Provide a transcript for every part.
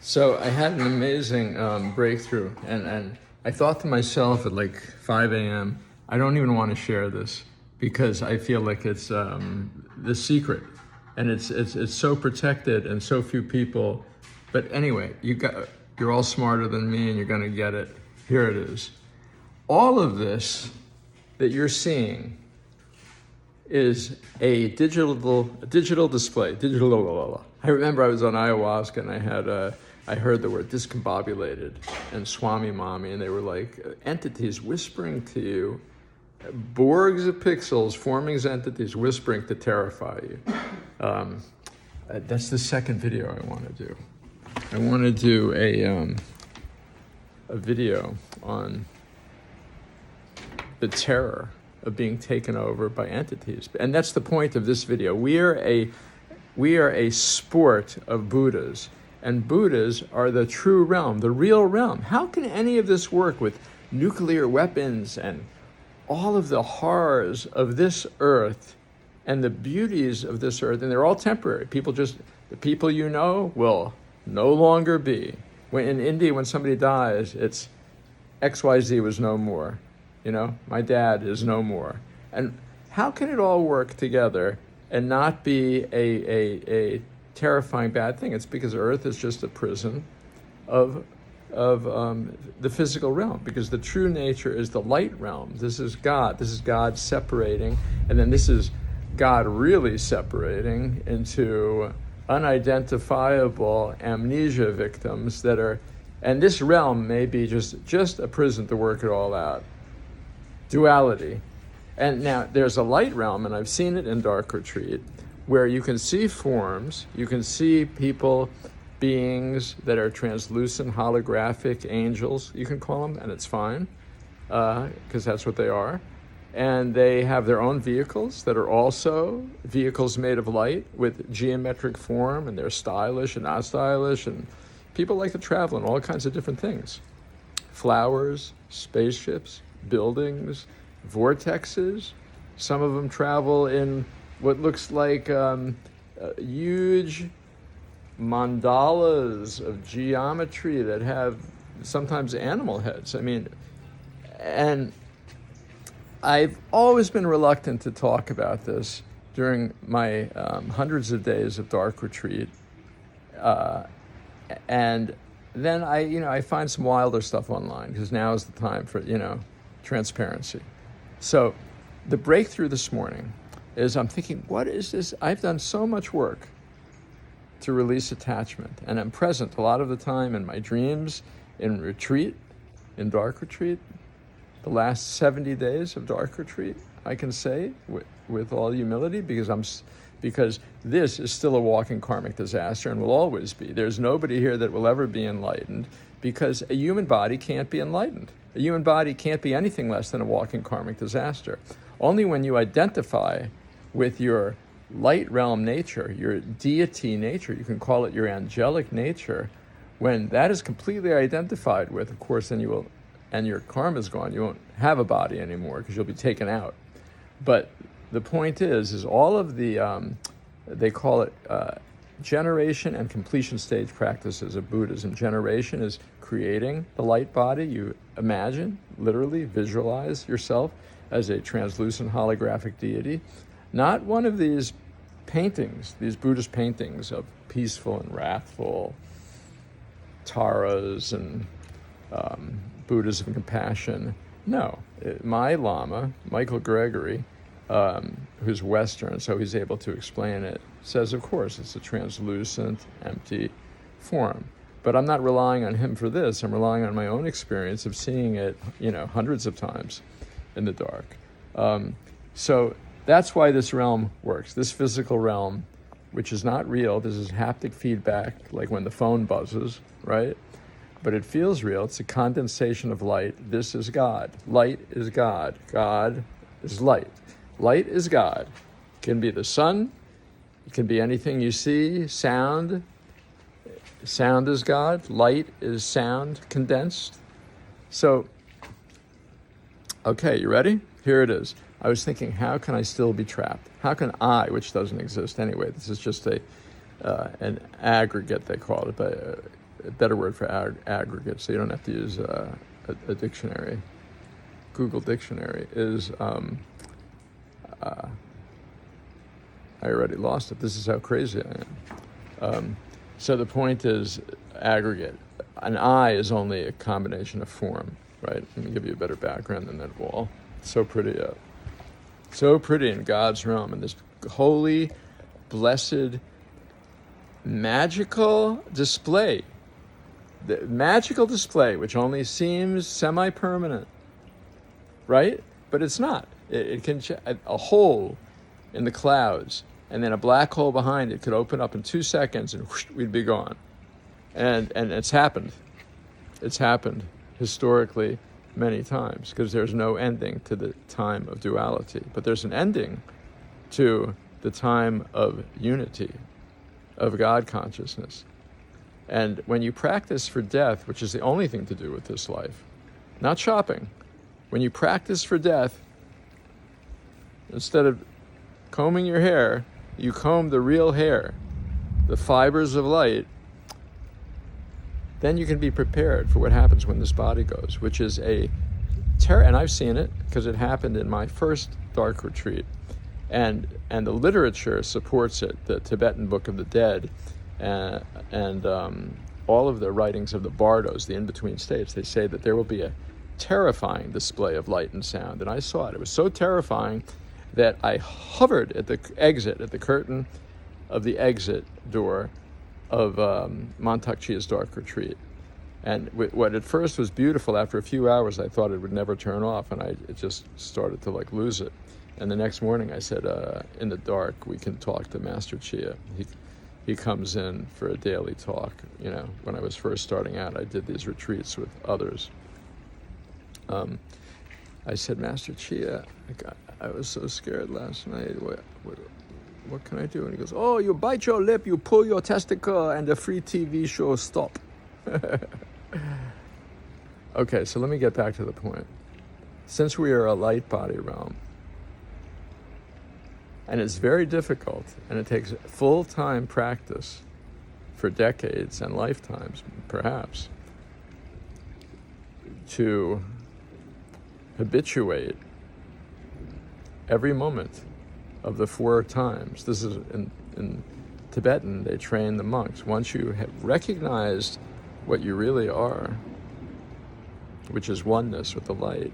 So I had an amazing breakthrough, and I thought to myself at like 5 a.m., I don't even want to share this because I feel like it's the secret, and it's so protected and so few people. But anyway, you're all smarter than me, and you're going to get it. Here it is. All of this that you're seeing is a digital display. I remember I was on ayahuasca and I heard the word discombobulated and Swami Mommy, and they were like entities whispering to you, Borgs of pixels forming entities whispering to terrify you. That's the second video I want to do. I want to do a video on the terror of being taken over by entities. And that's the point of this video. We are a sport of Buddhas, and Buddhas are the true realm, the real realm. How can any of this work with nuclear weapons and all of the horrors of this earth and the beauties of this earth? And they're all temporary. The people you know will no longer be. In India, when somebody dies, it's XYZ was no more. You know, my dad is no more. And how can it all work together and not be a terrifying bad thing? It's because Earth is just a prison of the physical realm, because the true nature is the light realm. This is God. This is God separating, and then this is God really separating into unidentifiable amnesia victims that are, and this realm may be just a prison to work it all out. Duality. And now there's a light realm, and I've seen it in Dark Retreat, where you can see forms, you can see people, beings that are translucent, holographic angels, you can call them, and it's fine, because that's what they are. And they have their own vehicles that are also vehicles made of light with geometric form, and they're stylish and not stylish, and people like to travel in all kinds of different things. Flowers, spaceships, buildings, vortexes. Some of them travel in what looks like huge mandalas of geometry that have sometimes animal heads. I mean, and I've always been reluctant to talk about this during my hundreds of days of Dark Retreat. And then I find some wilder stuff online, because now is the time for, transparency. So the breakthrough this morning is I'm thinking, what is this? I've done so much work to release attachment, and I'm present a lot of the time in my dreams, in retreat, in Dark Retreat. The last 70 days of Dark Retreat, I can say with all humility, because this is still a walking karmic disaster and will always be. There's nobody here that will ever be enlightened, because a human body can't be enlightened. A human body can't be anything less than a walking karmic disaster. Only when you identify with your light realm nature, your deity nature, you can call it your angelic nature, when that is completely identified with, of course, then you will, and your karma is gone, you won't have a body anymore because you'll be taken out. But the point is all of the, they call it generation and completion stage practices of Buddhism. Generation is creating the light body. You imagine, literally visualize yourself as a translucent holographic deity, not one of these paintings, these Buddhist paintings of peaceful and wrathful Taras and Buddhas of compassion. No, my Lama, Michael Gregory, who's Western, so he's able to explain it, says, of course, it's a translucent, empty form. But I'm not relying on him for this. I'm relying on my own experience of seeing it, hundreds of times in the dark. So that's why this realm works. This physical realm, which is not real, this is haptic feedback, like when the phone buzzes, right? But it feels real. It's a condensation of light. This is God. Light is God. God is light. Light is God. It can be the sun. It can be anything you see. Sound. Sound is God. Light is sound condensed. So, okay, you ready? Here it is. I was thinking, how can I still be trapped? How can I, which doesn't exist anyway, this is just an aggregate, they call it, but a better word for aggregate, so you don't have to use a dictionary, Google Dictionary, is, I already lost it. This is how crazy I am. So the point is aggregate. An eye is only a combination of form, right? Let me give you a better background than that wall. So pretty, so pretty in God's realm, in this holy, blessed, magical display. The magical display, which only seems semi-permanent, right? But it's not. It can, a hole in the clouds, and then a black hole behind it could open up in 2 seconds, and whoosh, we'd be gone. And it's happened. It's happened historically many times, because there's no ending to the time of duality. But there's an ending to the time of unity, of God consciousness. And when you practice for death, which is the only thing to do with this life, not shopping, when you practice for death, instead of combing your hair, you comb the real hair, the fibers of light, then you can be prepared for what happens when this body goes, which is a terror. And I've seen it because it happened in my first dark retreat. And the literature supports it, the Tibetan Book of the Dead, and all of the writings of the bardos, the in-between states. They say that there will be a terrifying display of light and sound. And I saw it. It was so terrifying that I hovered at the exit, at the curtain of the exit door of Montauk Chia's dark retreat. And what at first was beautiful, after a few hours, I thought it would never turn off, and it just started to lose it. And the next morning I said, in the dark, we can talk to Master Chia. He comes in for a daily talk. When I was first starting out, I did these retreats with others. I said, Master Chia, I was so scared last night. What can I do? And he goes, oh, you bite your lip, you pull your testicle, and the free TV show stop. Okay, so let me get back to the point. Since we are a light body realm, and it's very difficult, and it takes full-time practice for decades and lifetimes, perhaps, to habituate every moment of the 4 times. This is in Tibetan, they train the monks. Once you have recognized what you really are, which is oneness with the light,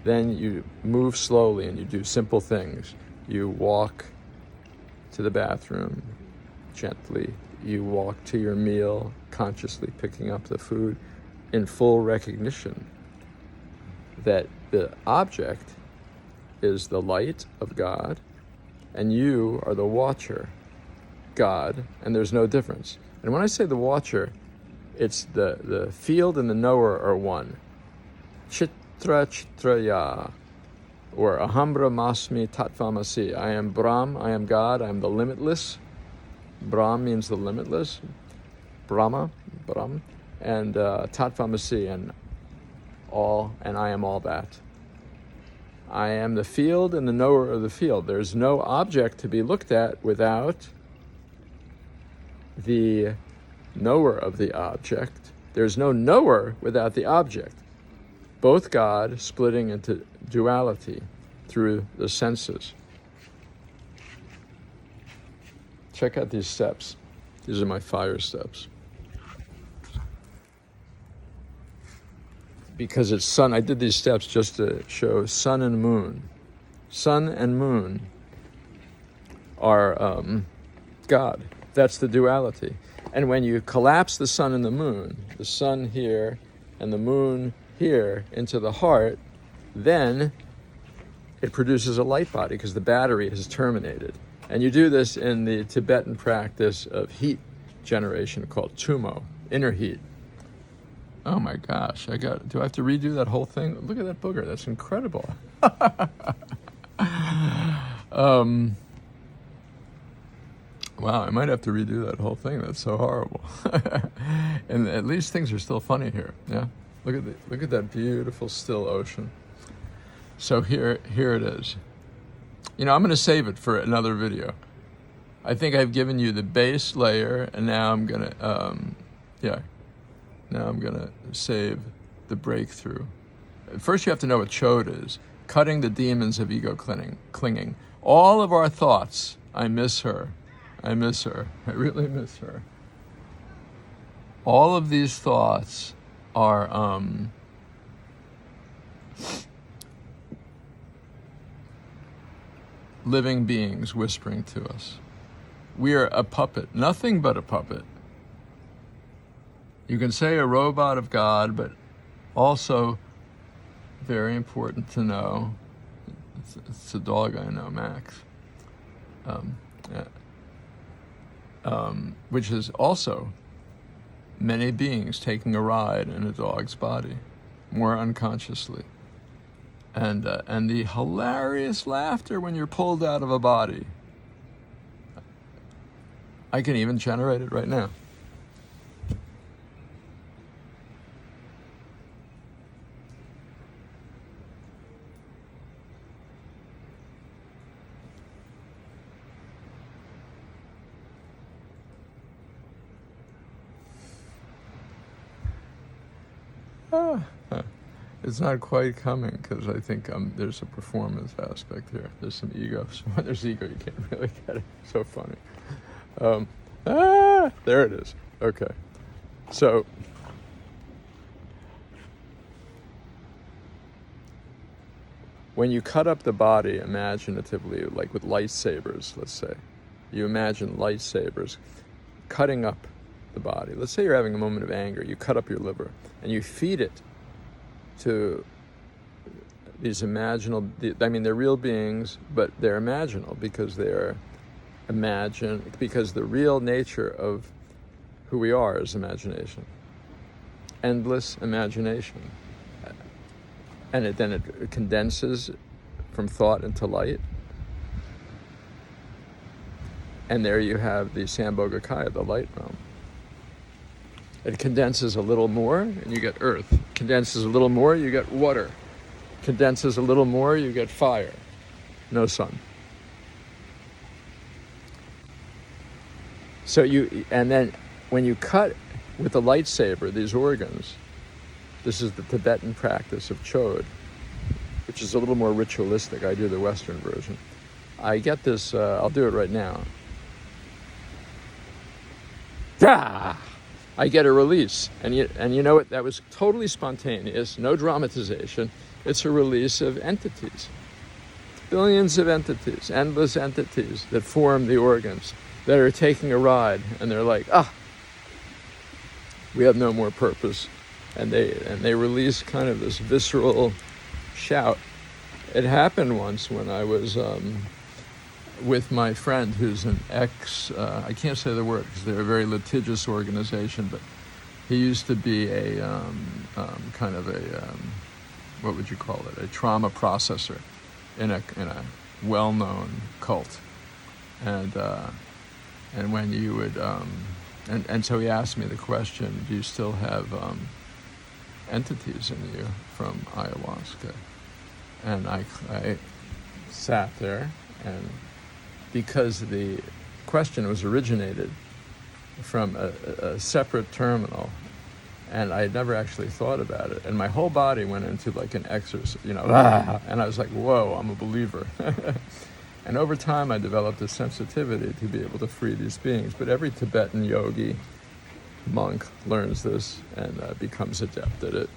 then you move slowly and you do simple things. You walk to the bathroom gently. You walk to your meal, consciously picking up the food in full recognition that the object is the light of God, and you are the watcher, God, and there's no difference. And when I say the watcher, it's the field and the knower are one. Chitra chitraya, or aham brahmasmi tattvamasi. I am Brahm, I am God, I am the limitless. Brahm means the limitless. Brahma, Brahm, and tattvamasi, and I am all that. I am the field and the knower of the field. There's no object to be looked at without the knower of the object. There's no knower without the object. Both God splitting into duality through the senses. Check out these steps. These are my fire steps. Because it's sun, I did these steps just to show sun and moon. Sun and moon are God. That's the duality. And when you collapse the sun and the sun here and the moon here into the heart, then it produces a light body because the battery has terminated. And you do this in the Tibetan practice of heat generation called tumo, inner heat. Oh my gosh, do I have to redo that whole thing? Look at that booger, that's incredible. Wow, I might have to redo that whole thing, that's so horrible. And at least things are still funny here, yeah? Look at that beautiful still ocean. So here it is. I'm gonna save it for another video. I think I've given you the base layer, and now I'm gonna, Now I'm going to save the breakthrough. First, you have to know what chode is. Cutting the demons of ego clinging. All of our thoughts, I miss her. I miss her. I really miss her. All of these thoughts are living beings whispering to us. We are a puppet, nothing but a puppet. You can say a robot of God, but also very important to know, it's a dog I know, Max, which is also many beings taking a ride in a dog's body, more unconsciously. And the hilarious laughter when you're pulled out of a body. I can even generate it right now. It's not quite coming because I think there's a performance aspect here. There's some ego. So when there's ego, you can't really get it. So funny. There it is. Okay. So when you cut up the body imaginatively, like with lightsabers, let's say, you imagine lightsabers cutting up the body. Let's say you're having a moment of anger. You cut up your liver and you feed it to these imaginal, they're real beings, but they're imaginal because they're because the real nature of who we are is imagination. Endless imagination. And then it condenses from thought into light. And there you have the Sambhogakaya, the light realm. It condenses a little more and you get earth. Condenses a little more, you get water. Condenses a little more, you get fire. No sun. And then when you cut with the lightsaber these organs, this is the Tibetan practice of chode, which is a little more ritualistic. I do the Western version. I get this, I'll do it right now. Ah! I get a release, and you know what? That was totally spontaneous, no dramatization. It's a release of entities, billions of entities, endless entities that form the organs that are taking a ride, and they're like, we have no more purpose, and they release kind of this visceral shout. It happened once when I was with my friend who's an I can't say the word because they're a very litigious organization, but he used to be a kind of a, what would you call it, a trauma processor in a well-known cult. And when you would, and so he asked me the question, do you still have entities in you from ayahuasca? And I sat there, and because the question was originated from a separate terminal, and I had never actually thought about it, and my whole body went into like an exorcism, and I was like, whoa, I'm a believer. And over time I developed a sensitivity to be able to free these beings, but every Tibetan yogi monk learns this and becomes adept at it.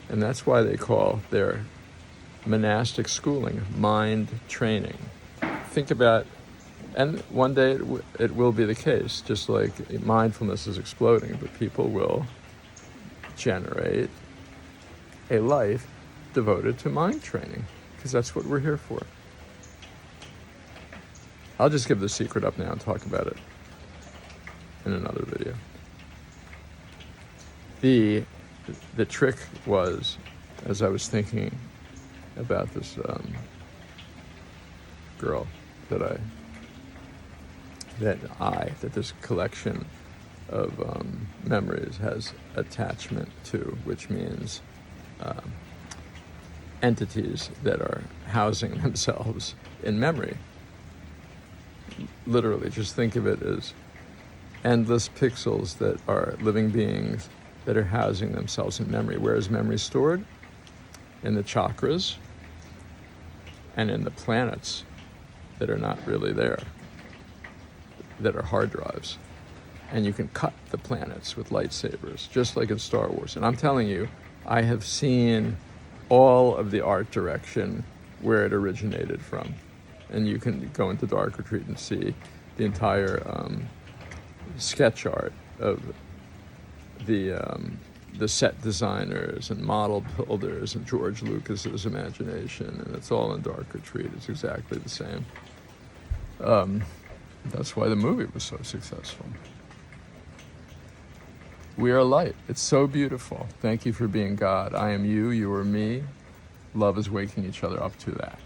And that's why they call their monastic schooling mind training. Think about, and one day it will be the case, just like mindfulness is exploding, but people will generate a life devoted to mind training, because that's what we're here for. I'll just give the secret up now and talk about it in another video. The trick was, as I was thinking about this girl that this collection of memories has attachment to, which means entities that are housing themselves in memory. Literally, just think of it as endless pixels that are living beings that are housing themselves in memory. Where is memory stored? In the chakras and in the planets that are not really there, that are hard drives. And you can cut the planets with lightsabers, just like in Star Wars. And I'm telling you, I have seen all of the art direction where it originated from. And you can go into Dark Retreat and see the entire sketch art of the set designers and model builders and George Lucas's imagination, and it's all in Dark Retreat. It's exactly the same. That's why the movie was so successful. We are light. It's so beautiful. Thank you for being God. I am you, you are me. Love is waking each other up to that.